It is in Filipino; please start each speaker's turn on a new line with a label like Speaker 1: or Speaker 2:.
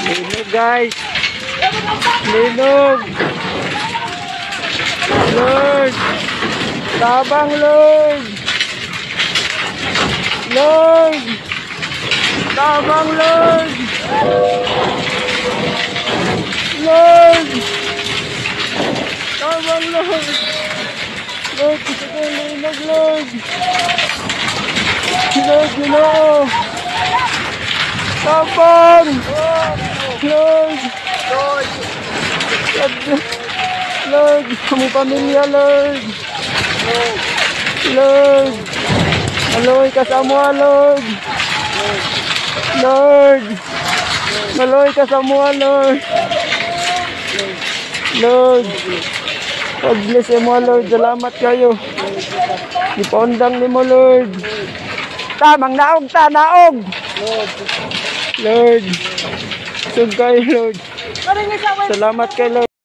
Speaker 1: Linog guys. Linog. Lord. Tabang Lord. Lord. Tabang Lord. Lord. Tabang Lord. Lord, gusto ko yung linog Lord. Lord, Ginoo. Tabang. Lord. Lord, kami pamilya Lord. Lord. Maloy ka sa mua Lord. Lord. Maloy ka sa mua Lord. Lord. God-bless mo Lord. Salamat kayo. Ipondang ni mo Lord. Tamang naog ta, naog. Lord. Sug kayo Lord. Salamat kayo Lord.